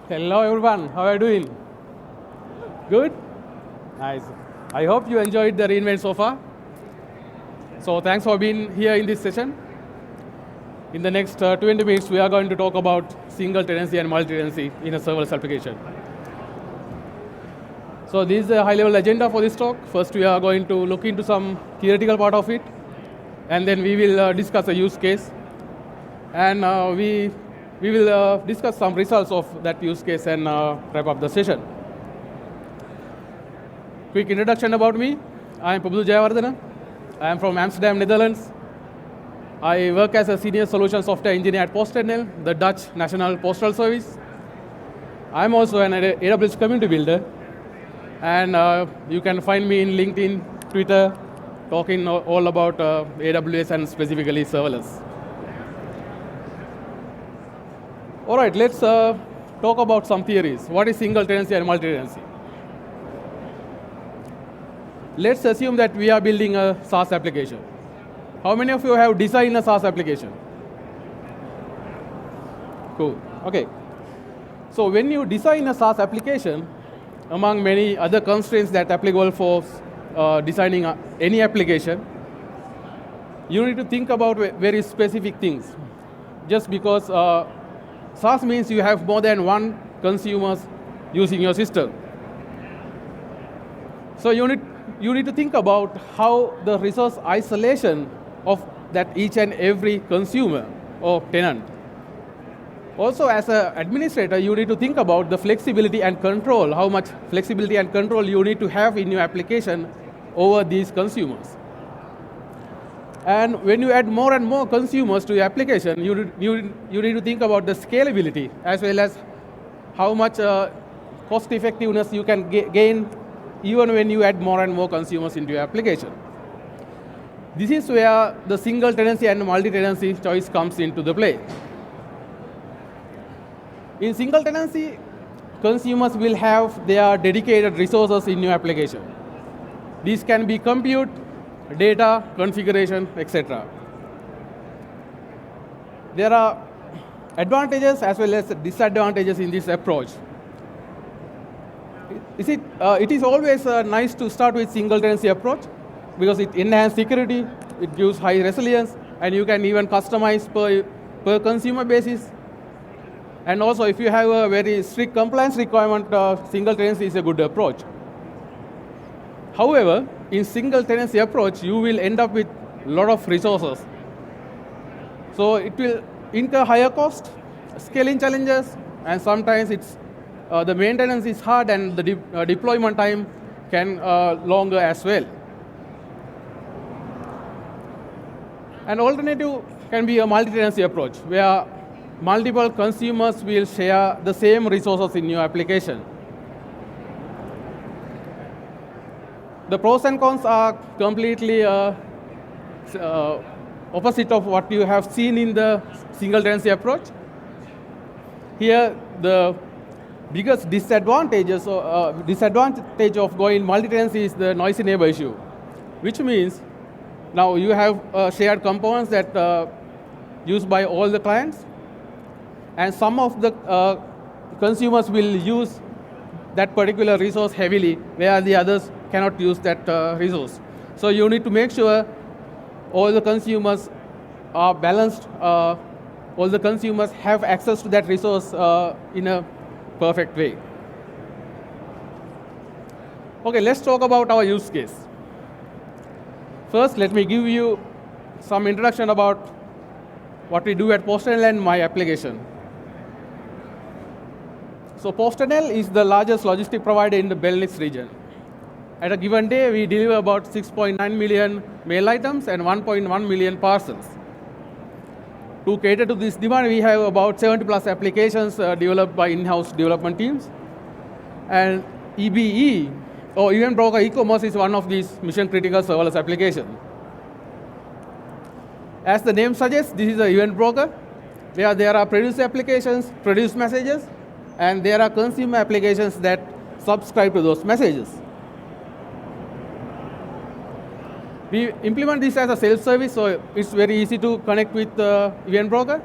Hello everyone, how are you doing? Good? Nice. I hope you enjoyed the reInvent so far. So thanks for being here in this session. In the next 20 minutes, we are going to talk about single tenancy and multi-tenancy in a serverless application. So this is the high-level agenda for this talk. First, we are going to look into some theoretical part of it, and then we will discuss a use case, and we will discuss some results of that use case and wrap up the session. Quick introduction about me. I am Prabhu Jayawardena. I am from Amsterdam, Netherlands. I work as a senior solution software engineer at PostNL, the Dutch National Postal Service. I'm also an AWS community builder, and you can find me in LinkedIn, Twitter, talking all about AWS and specifically serverless. All right, let's talk about some theories. What is single tenancy and multi-tenancy? Let's assume that we are building a SaaS application. How many of you have designed a SaaS application? Cool, okay. So when you design a SaaS application, among many other constraints that are applicable for designing any application, you need to think about very specific things. Just because SaaS means you have more than one consumer using your system. So you need to think about how the resource isolation of that each and every consumer or tenant. Also, as an administrator, you need to think about the flexibility and control, how much flexibility and control you need to have in your application over these consumers. And when you add more and more consumers to your application, you need to think about the scalability as well as how much cost effectiveness you can gain even when you add more and more consumers into your application. This is where the single tenancy and multi-tenancy choice comes into the play. In single tenancy, consumers will have their dedicated resources in your application. These can be compute, data, configuration, etc. There are advantages as well as disadvantages in this approach. It is always nice to start with single tenancy approach because it enhances security, it gives high resilience, and you can even customize per consumer basis. And also, if you have a very strict compliance requirement, single tenancy is a good approach. However, in single tenancy approach, you will end up with a lot of resources. So it will incur higher cost, scaling challenges, and sometimes the maintenance is hard and the deployment time can longer as well. An alternative can be a multi-tenancy approach, where multiple consumers will share the same resources in your application. The pros and cons are completely opposite of what you have seen in the single tenancy approach. Here, the biggest disadvantage of going multi-tenancy is the noisy neighbor issue, which means now you have shared components that used by all the clients, and some of the consumers will use that particular resource heavily, where the others cannot use that resource. So you need to make sure all the consumers are balanced, all the consumers have access to that resource in a perfect way. Okay, let's talk about our use case. First, let me give you some introduction about what we do at PostNL and my application. So PostNL is the largest logistic provider in the Benelux region. At a given day, we deliver about 6.9 million mail items and 1.1 million parcels. To cater to this demand, we have about 70 plus applications developed by in-house development teams. And EBE, or Event Broker E-commerce, is one of these mission-critical serverless applications. As the name suggests, this is an event broker, where there are produce applications, produce messages, and there are consumer applications that subscribe to those messages. We implement this as a self-service, so it's very easy to connect with the event broker.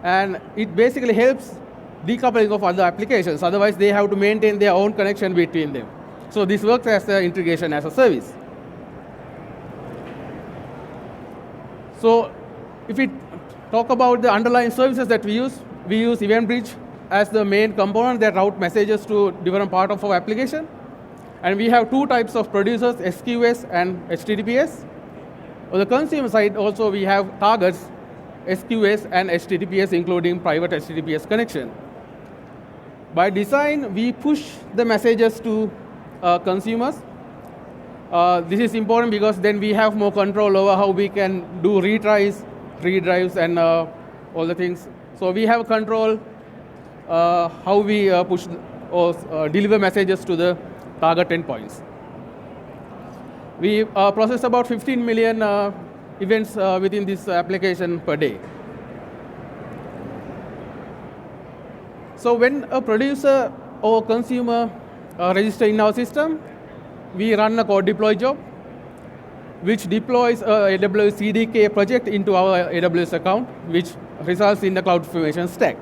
And it basically helps decoupling of other applications. Otherwise, they have to maintain their own connection between them. So this works as an integration as a service. So if we talk about the underlying services that we use EventBridge as the main component that route messages to different parts of our application. And we have two types of producers, SQS and HTTPS. On the consumer side, also we have targets, SQS and HTTPS, including private HTTPS connection. By design, we push the messages to consumers. This is important because then we have more control over how we can do retries, redrives, and all the things. So we have control how we push or deliver messages to the target endpoints. We process about 15 million events within this application per day. So when a producer or consumer register in our system, we run a code deploy job, which deploys a AWS CDK project into our AWS account, which results in the CloudFormation stack.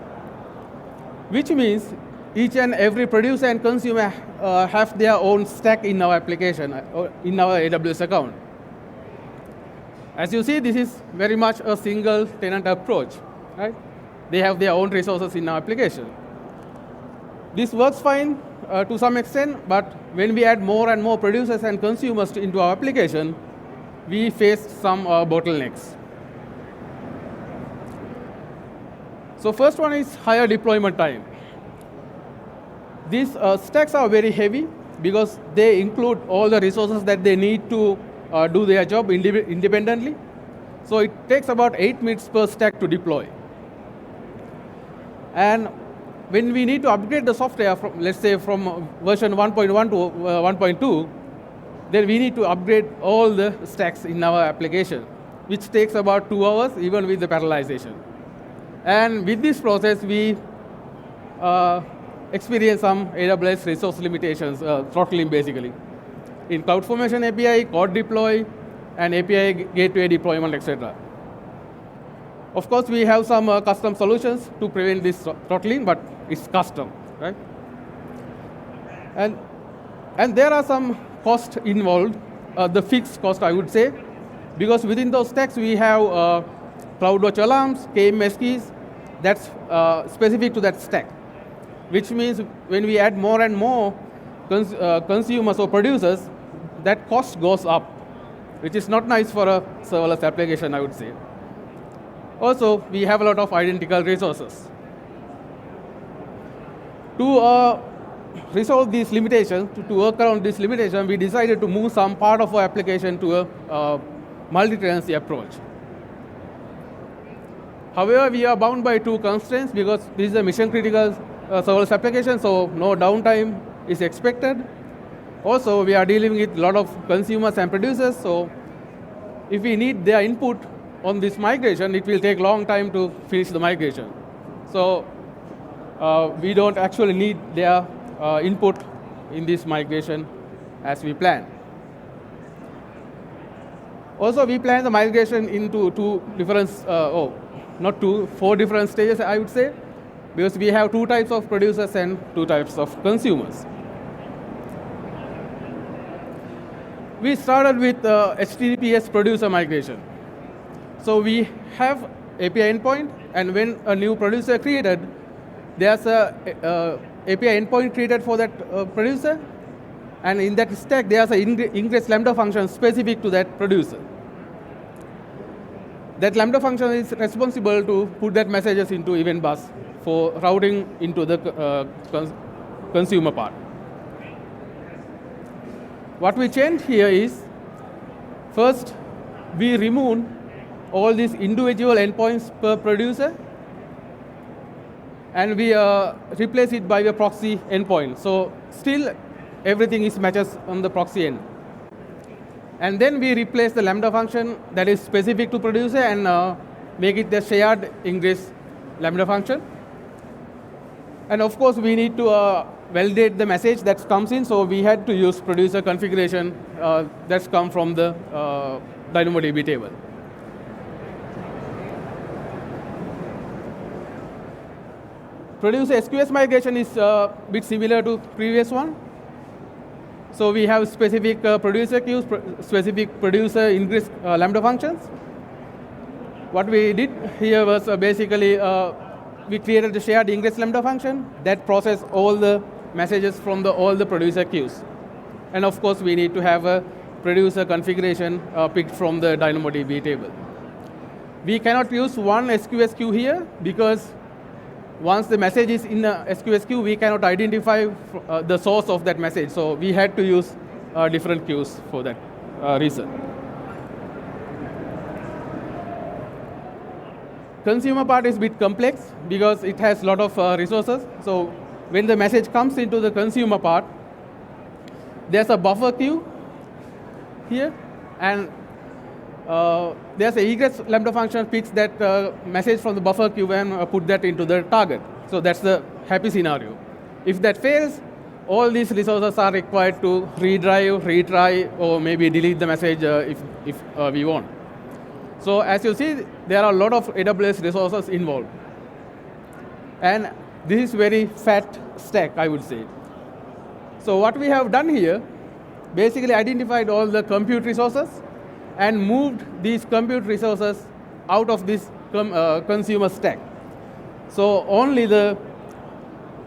Which means each and every producer and consumer have their own stack in our application, in our AWS account. As you see, this is very much a single tenant approach, right? They have their own resources in our application. This works fine to some extent, but when we add more and more producers and consumers into our application, we face some bottlenecks. So first one is higher deployment time. These stacks are very heavy because they include all the resources that they need to do their job independently. So it takes about 8 minutes per stack to deploy. And when we need to upgrade the software, from, let's say from version 1.1 to 1.2, then we need to upgrade all the stacks in our application, which takes about 2 hours, even with the parallelization. And with this process, we experience some AWS resource limitations, throttling basically, in CloudFormation API, code deploy, and API gateway deployment, etc. Of course, we have some custom solutions to prevent this throttling, but it's custom, right? And there are some costs involved, the fixed cost, I would say, because within those stacks we have CloudWatch alarms, KMS keys, that's specific to that stack, which means when we add more and more consumers or producers, that cost goes up, which is not nice for a serverless application, I would say. Also, we have a lot of identical resources. To resolve these limitations, to work around this limitation, we decided to move some part of our application to a multi-tenancy approach. However, we are bound by 2 constraints because this is a mission-critical serverless application, so no downtime is expected. Also, we are dealing with a lot of consumers and producers, so if we need their input on this migration, it will take a long time to finish the migration. So we don't actually need their input in this migration as we plan. Also, we plan the migration into 2 different, four different stages, I would say, because we have 2 types of producers and 2 types of consumers. We started with HTTPS producer migration. So we have API endpoint, and when a new producer created, there's a API endpoint created for that producer, and in that stack, there's an ingress Lambda function specific to that producer. That Lambda function is responsible to put that messages into event bus for routing into the consumer part. What we changed here is, first, we remove all these individual endpoints per producer, and we replace it by a proxy endpoint. So still, everything is matches on the proxy end. And then we replace the Lambda function that is specific to producer and make it the shared ingress Lambda function. And of course, we need to validate the message that comes in, so we had to use producer configuration that's come from the DynamoDB table. Producer SQS migration is a bit similar to previous one. So we have specific producer queues, specific producer ingress Lambda functions. What we did here was basically we created the shared ingress Lambda function that process all the messages from all the producer queues. And of course, we need to have a producer configuration picked from the DynamoDB table. We cannot use one SQS queue here because once the message is in a SQS queue, we cannot identify the source of that message. So we had to use different queues for that reason. Consumer part is a bit complex because it has a lot of resources. So when the message comes into the consumer part, there's a buffer queue here, and there's a egress Lambda function picks that message from the buffer queue and put that into the target. So that's the happy scenario. If that fails, all these resources are required to redrive, retry, or maybe delete the message if we want. So as you see, there are a lot of AWS resources involved. And this is very fat stack, I would say. So what we have done here, basically identified all the compute resources and moved these compute resources out of this consumer stack. So only the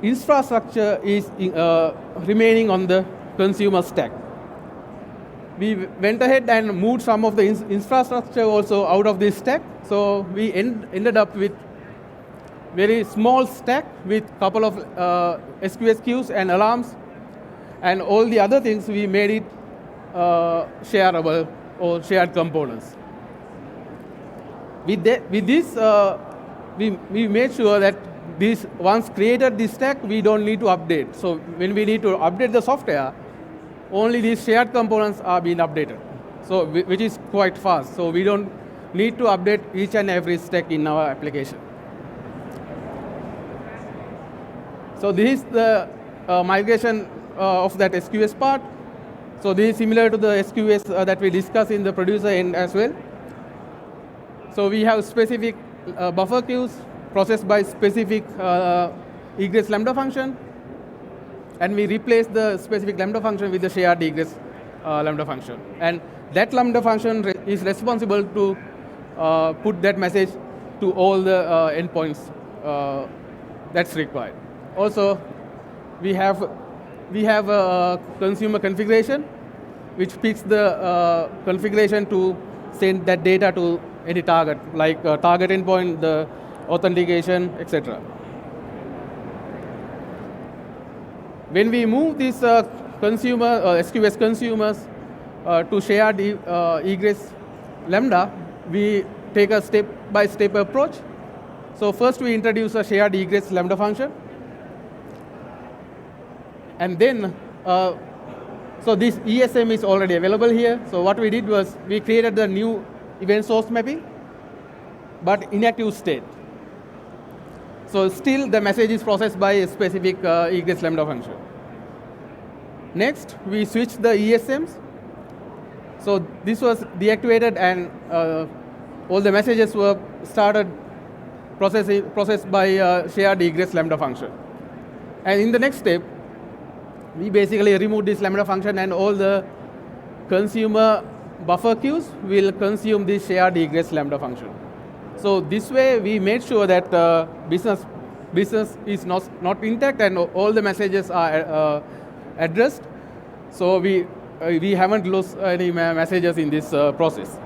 infrastructure is remaining on the consumer stack. We went ahead and moved some of the infrastructure also out of this stack. So we ended up with very small stack with couple of SQS queues and alarms, and all the other things we made it shareable or shared components. With this, we made sure that this once created this stack, we don't need to update. So when we need to update the software, only these shared components are being updated. So which is quite fast. So we don't need to update each and every stack in our application. So this is the migration of that SQS part. So this is similar to the SQS that we discussed in the producer end as well. So we have specific buffer queues processed by specific egress Lambda function, and we replace the specific Lambda function with the shared egress Lambda function. And that Lambda function is responsible to put that message to all the endpoints that's required. Also, we have a consumer configuration which picks the configuration to send that data to any target, like target endpoint, the authentication, etc. When we move these SQS consumers to shared egress Lambda, we take a step-by-step approach. So first we introduce a shared egress Lambda function. And then, so this ESM is already available here. So what we did was we created the new event source mapping, but inactive state. So still the message is processed by a specific egress Lambda function. Next, we switched the ESMs. So this was deactivated, and all the messages were started processed by shared egress Lambda function. And in the next step, we basically remove this Lambda function, and all the consumer buffer queues will consume this shared egress Lambda function. So this way, we made sure that business is not intact and all the messages are addressed. So we haven't lost any messages in this process.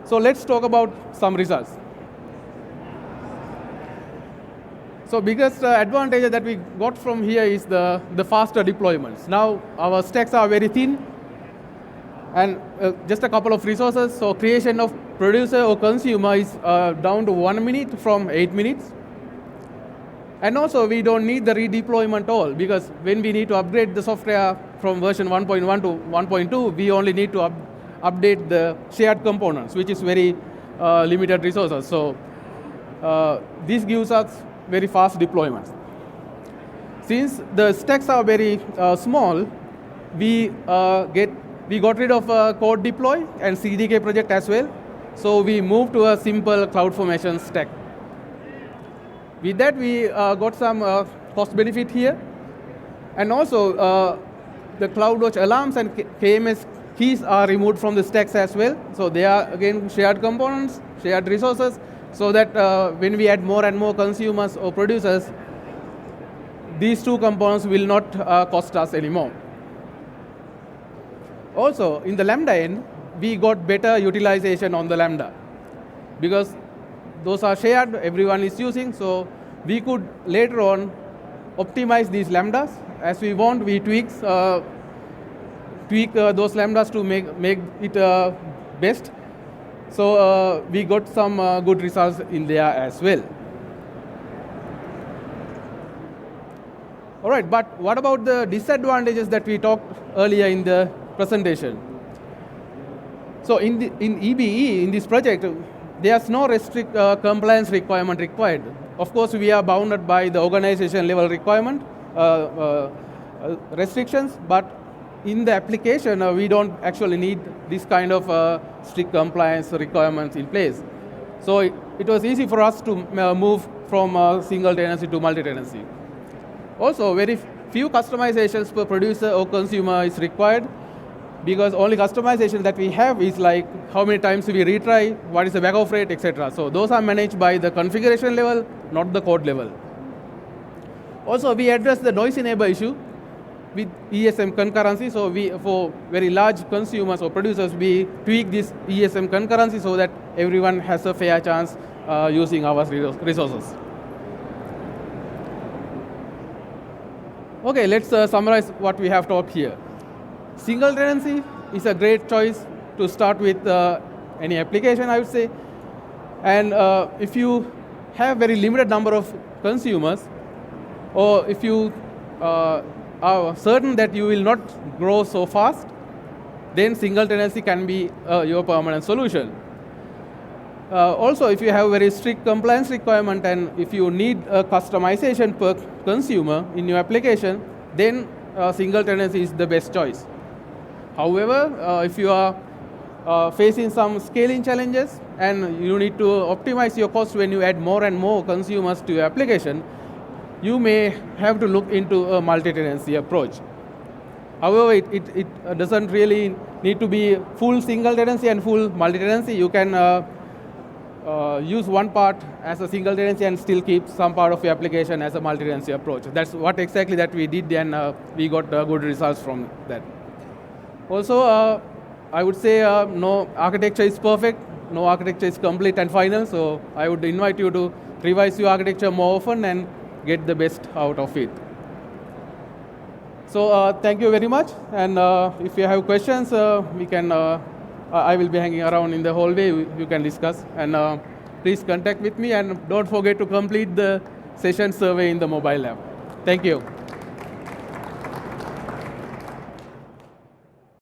So let's talk about some results. So biggest advantage that we got from here is the faster deployments. Now our stacks are very thin, and just a couple of resources. So creation of producer or consumer is down to 1 minute from 8 minutes. And also we don't need the redeployment at all, because when we need to upgrade the software from version 1.1 to 1.2, we only need to update the shared components, which is very limited resources. So this gives us very fast deployments. Since the stacks are very small, we got rid of code deploy and CDK project as well. So we moved to a simple CloudFormation stack. With that, we got some cost benefit here. And also, the CloudWatch alarms and KMS keys are removed from the stacks as well. So they are, again, shared components, shared resources, so that when we add more and more consumers or producers, these two components will not cost us anymore. Also, in the Lambda end, we got better utilization on the Lambda, because those are shared, everyone is using, so we could later on optimize these Lambdas. As we want, we tweak those Lambdas to make it best. So we got some good results in there as well. All right, but what about the disadvantages that we talked earlier in the presentation? So in EBE, in this project, there's no compliance requirement required. Of course, we are bounded by the organization level requirement, restrictions, but in the application, we don't actually need this kind of strict compliance requirements in place. So it was easy for us to move from single tenancy to multi-tenancy. Also, very few customizations per producer or consumer is required, because only customization that we have is like how many times we retry, what is the backoff rate, etc. So those are managed by the configuration level, not the code level. Also, we address the noise enable issue with ESM concurrency. So for very large consumers or producers, we tweak this ESM concurrency so that everyone has a fair chance using our resources. Okay, let's summarize what we have talked here. Single tenancy is a great choice to start with any application, I would say. And if you have very limited number of consumers, or if you are certain that you will not grow so fast, then single tenancy can be your permanent solution. Also, if you have very strict compliance requirement and if you need a customization per consumer in your application, then single tenancy is the best choice. However, if you are facing some scaling challenges and you need to optimize your cost when you add more and more consumers to your application, you may have to look into a multi-tenancy approach. However, it doesn't really need to be full single tenancy and full multi-tenancy. You can use one part as a single tenancy and still keep some part of your application as a multi-tenancy approach. That's what exactly that we did, and we got good results from that. Also, I would say no architecture is perfect, no architecture is complete and final, so I would invite you to revise your architecture more often and get the best out of it. So thank you very much, and if you have questions, we can. I will be hanging around in the hallway. You can discuss, and please contact with me, and don't forget to complete the session survey in the mobile app. Thank you.